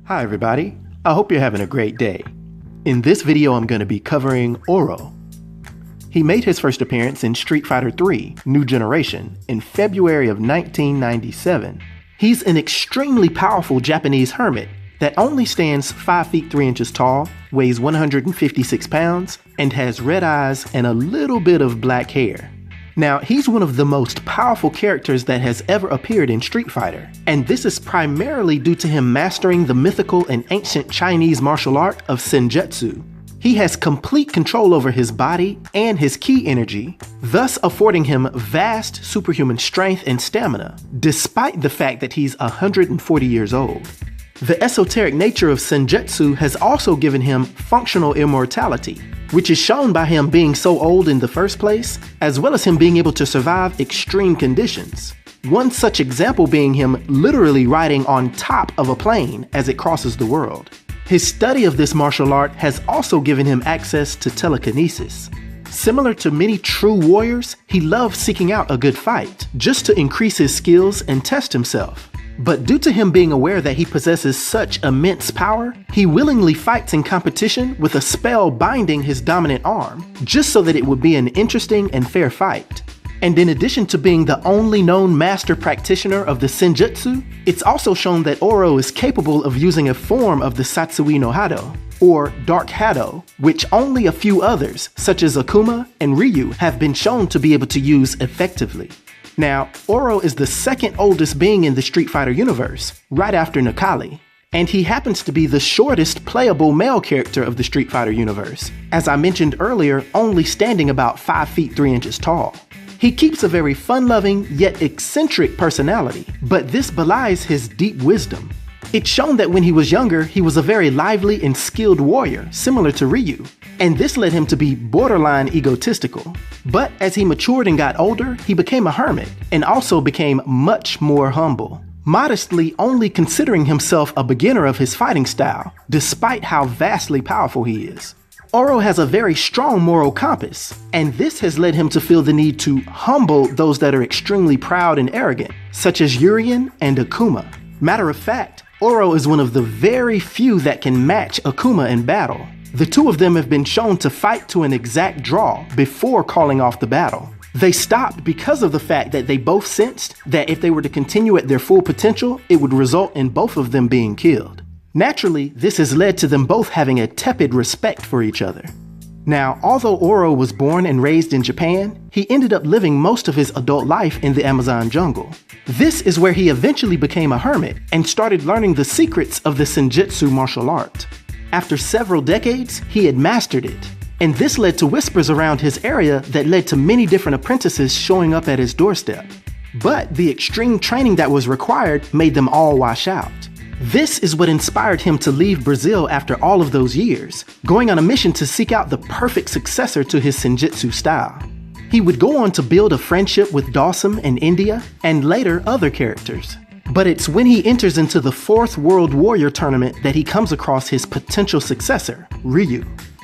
Hi everybody, I hope you're having a great day. In this video I'm going to be covering Oro. He made his first appearance in Street Fighter III: New Generation in February of 1997. He's an extremely powerful Japanese hermit that only stands 5 feet 3 inches tall, weighs 156 pounds, and has red eyes and a little bit of black hair. Now, he's one of the most powerful characters that has ever appeared in Street Fighter, and this is primarily due to him mastering the mythical and ancient Chinese martial art of Senjutsu. He has complete control over his body and his ki energy, thus affording him vast superhuman strength and stamina, despite the fact that he's 140 years old. The esoteric nature of Senjutsu has also given him functional immortality, which is shown by him being so old in the first place, as well as him being able to survive extreme conditions. One such example being him literally riding on top of a plane as it crosses the world. His study of this martial art has also given him access to telekinesis. Similar to many true warriors, he loves seeking out a good fight, just to increase his skills and test himself. But due to him being aware that he possesses such immense power, he willingly fights in competition with a spell binding his dominant arm, just so that it would be an interesting and fair fight. And in addition to being the only known master practitioner of the Senjutsu, it's also shown that Oro is capable of using a form of the Satsui no Hado, or Dark Hado, which only a few others, such as Akuma and Ryu, have been shown to be able to use effectively. Now, Oro is the second oldest being in the Street Fighter universe, right after Necalli, and he happens to be the shortest playable male character of the Street Fighter universe, as I mentioned earlier, only standing about 5 feet 3 inches tall. He keeps a very fun-loving yet eccentric personality, but this belies his deep wisdom. It's shown that when he was younger, he was a very lively and skilled warrior, similar to Ryu, and this led him to be borderline egotistical. But as he matured and got older, he became a hermit, and also became much more humble, modestly only considering himself a beginner of his fighting style, despite how vastly powerful he is. Oro has a very strong moral compass, and this has led him to feel the need to humble those that are extremely proud and arrogant, such as Urien and Akuma. Matter of fact, Oro is one of the very few that can match Akuma in battle. The two of them have been shown to fight to an exact draw before calling off the battle. They stopped because of the fact that they both sensed that if they were to continue at their full potential, it would result in both of them being killed. Naturally, this has led to them both having a tepid respect for each other. Now, although Oro was born and raised in Japan, he ended up living most of his adult life in the Amazon jungle. This is where he eventually became a hermit and started learning the secrets of the Senjutsu martial art. After several decades, he had mastered it, and this led to whispers around his area that led to many different apprentices showing up at his doorstep. But the extreme training that was required made them all wash out. This is what inspired him to leave Brazil after all of those years, going on a mission to seek out the perfect successor to his Senjutsu style. He would go on to build a friendship with Dawson and India, and later other characters. But it's when he enters into the 4th World Warrior tournament that he comes across his potential successor, Ryu.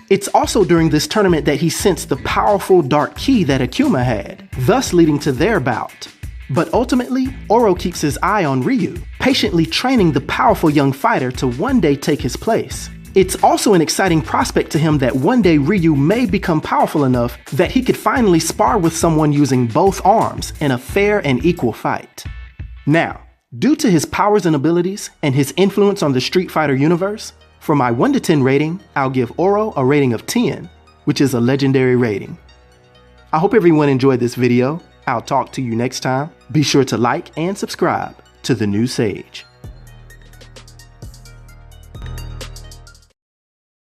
It's also during this tournament that he sensed the powerful dark ki that Akuma had, thus leading to their bout. But ultimately, Oro keeps his eye on Ryu, patiently training the powerful young fighter to one day take his place. It's also an exciting prospect to him that one day Ryu may become powerful enough that he could finally spar with someone using both arms in a fair and equal fight. Now, due to his powers and abilities and his influence on the Street Fighter universe, for my 1 to 10 rating, I'll give Oro a rating of 10, which is a legendary rating. I hope everyone enjoyed this video. I'll talk to you next time. Be sure to like and subscribe to The New Sage.